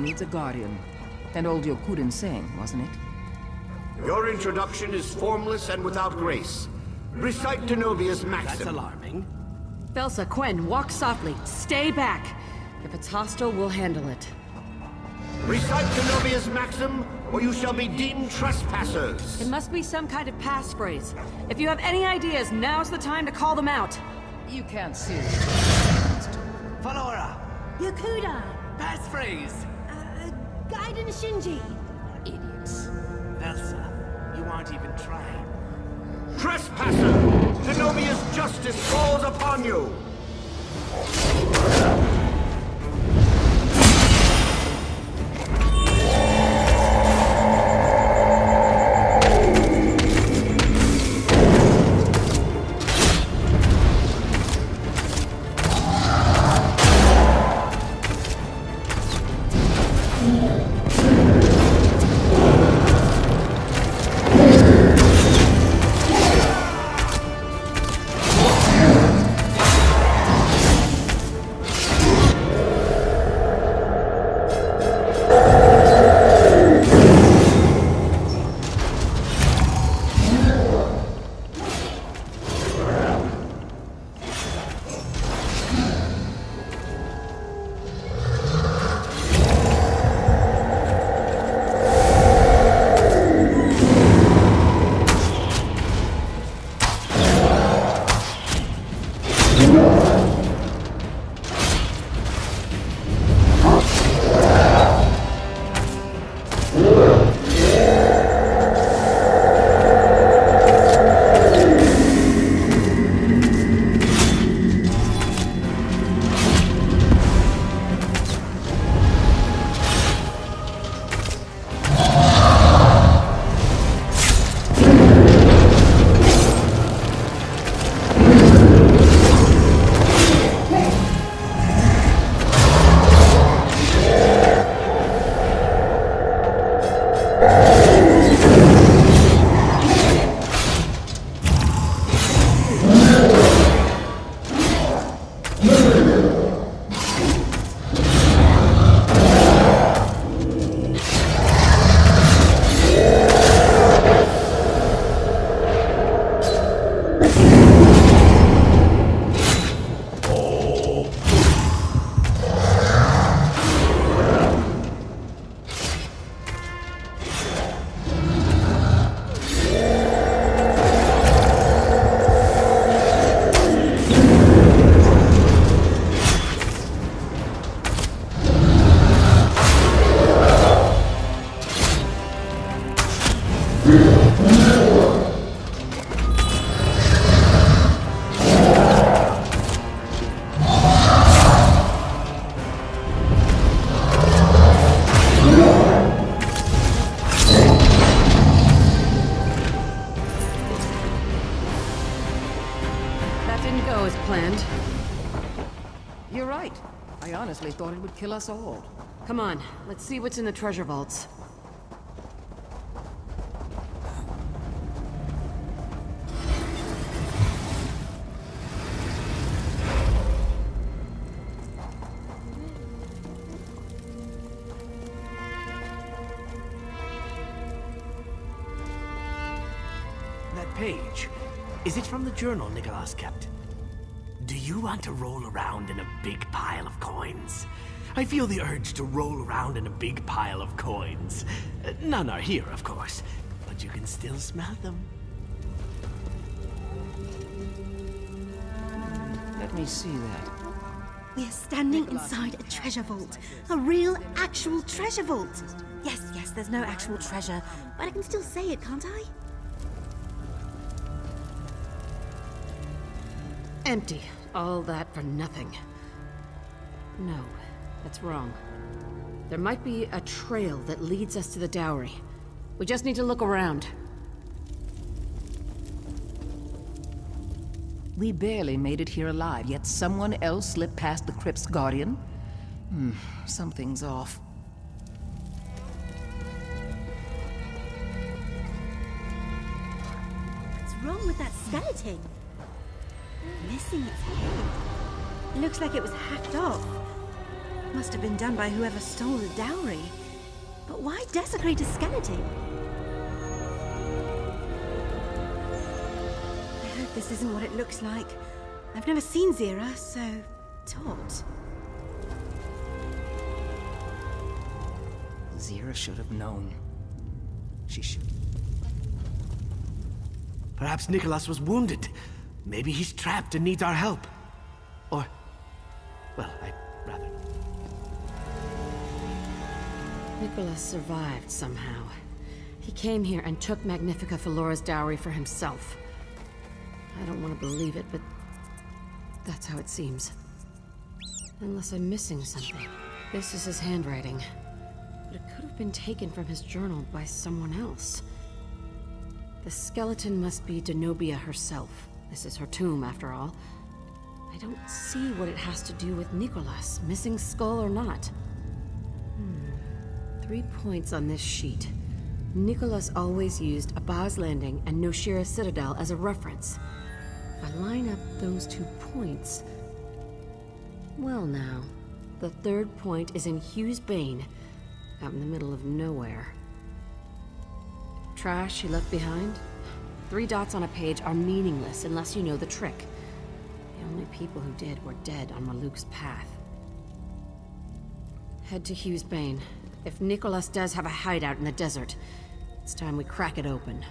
needs a guardian. And old Yokurin saying, wasn't it? Your introduction is formless and without grace. Recite Denobia's maxim. That's alarming. Felsa, Quen, walk softly. Stay back. If it's hostile, we'll handle it. Recite Denobia's maxim, or you shall be deemed trespassers. It must be some kind of passphrase. If you have any ideas, now's the time to call them out. You can't see it. Follow her up. Yakuda! Passphrase. Gaiden Shinji! Idiots. Elsa, you aren't even trying. Trespasser! Denobia's justice falls upon you! You're right. I honestly thought it would kill us all. Come on, let's see what's in the treasure vaults. That page, is it from the journal Nicholas kept? Do you want to roll around in a big pile of coins? I feel the urge to roll around in a big pile of coins. None are here, of course, but you can still smell them. Let me see that. We're standing inside a treasure vault. A real, actual treasure vault. Yes, there's no actual treasure, but I can still say it, can't I? Empty. All that for nothing. No, that's wrong. There might be a trail that leads us to the dowry. We just need to look around. We barely made it here alive, yet someone else slipped past the crypt's guardian? Something's off. What's wrong with that skeleton? Missing its head. It looks like it was hacked off. Must have been done by whoever stole the dowry. But why desecrate a skeleton? I hope this isn't what it looks like. I've never seen Zira, so... taught. Zira should have known. She should... Perhaps Nicholas was wounded. Maybe he's trapped and needs our help. Or... well, I'd rather... Nicholas survived somehow. He came here and took Magnifica for Laura's dowry for himself. I don't want to believe it, but that's how it seems. Unless I'm missing something. This is his handwriting. But it could have been taken from his journal by someone else. The skeleton must be Denobia herself. This is her tomb, after all. I don't see what it has to do with Nicholas, missing skull or not. 3 points on this sheet. Nicholas always used Abaz Landing and Noshira Citadel as a reference. If I line up those 2 points... well now, the 3rd point is in Hughes Bane, out in the middle of nowhere. Trash he left behind? 3 dots on a page are meaningless unless you know the trick. The only people who did were dead on Maluk's path. Head to Hughes Bane. If Nicholas does have a hideout in the desert, it's time we crack it open.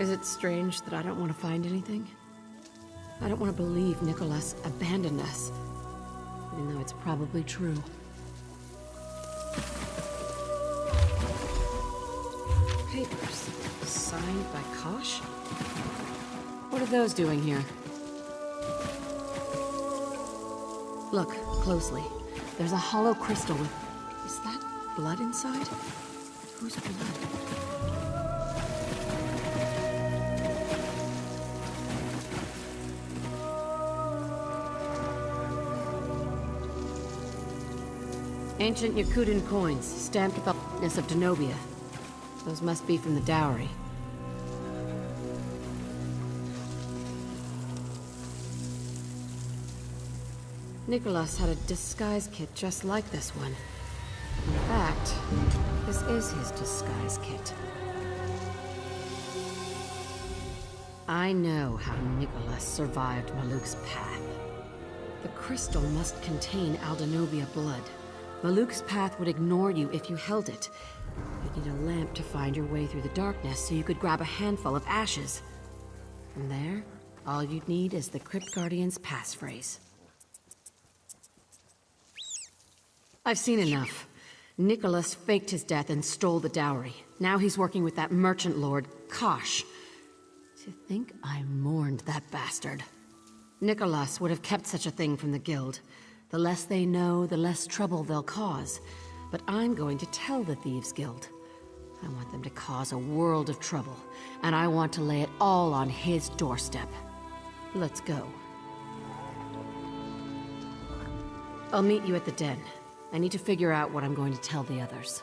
Is it strange that I don't want to find anything? I don't want to believe Nicholas abandoned us, even though it's probably true. Papers, signed by Kosh? What are those doing here? Look closely. There's a hollow crystal with... is that blood inside? Whose blood? Ancient Yakutan coins, stamped with the likeness of Denobia. Those must be from the dowry. Nicholas had a disguise kit just like this one. In fact, this is his disguise kit. I know how Nicholas survived Maluk's path. The crystal must contain Aldenobia blood. Maluk's path would ignore you if you held it. You'd need a lamp to find your way through the darkness so you could grab a handful of ashes. From there, all you'd need is the Crypt Guardian's passphrase. I've seen enough. Nicholas faked his death and stole the dowry. Now he's working with that merchant lord, Kosh. To think I mourned that bastard. Nicholas would have kept such a thing from the guild. The less they know, the less trouble they'll cause. But I'm going to tell the Thieves Guild. I want them to cause a world of trouble, and I want to lay it all on his doorstep. Let's go. I'll meet you at the den. I need to figure out what I'm going to tell the others.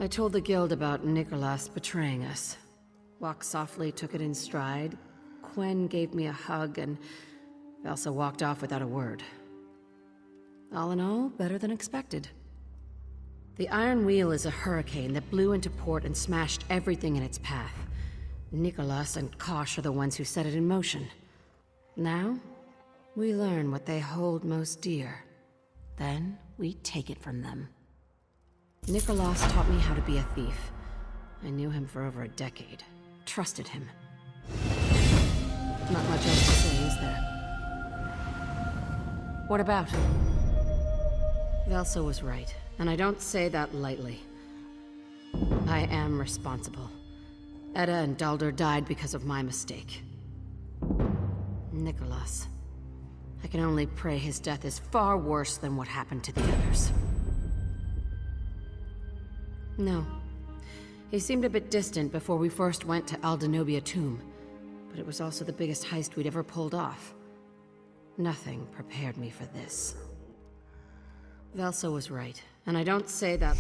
I told the guild about Nicholas betraying us. Walk softly took it in stride. Quen gave me a hug, and Elsa walked off without a word. All in all, better than expected. The Iron Wheel is a hurricane that blew into port and smashed everything in its path. Nicholas and Kosh are the ones who set it in motion. Now, we learn what they hold most dear. Then, we take it from them. Nicholas taught me how to be a thief. I knew him for over a decade. Trusted him. Not much else to say, is there? What about? Velsa was right, and I don't say that lightly. I am responsible. Edda and Dalder died because of my mistake. Nicholas. I can only pray his death is far worse than what happened to the others. No. He seemed a bit distant before we first went to Aldenobia Tomb, but it was also the biggest heist we'd ever pulled off. Nothing prepared me for this. Velsa was right, and I don't say that...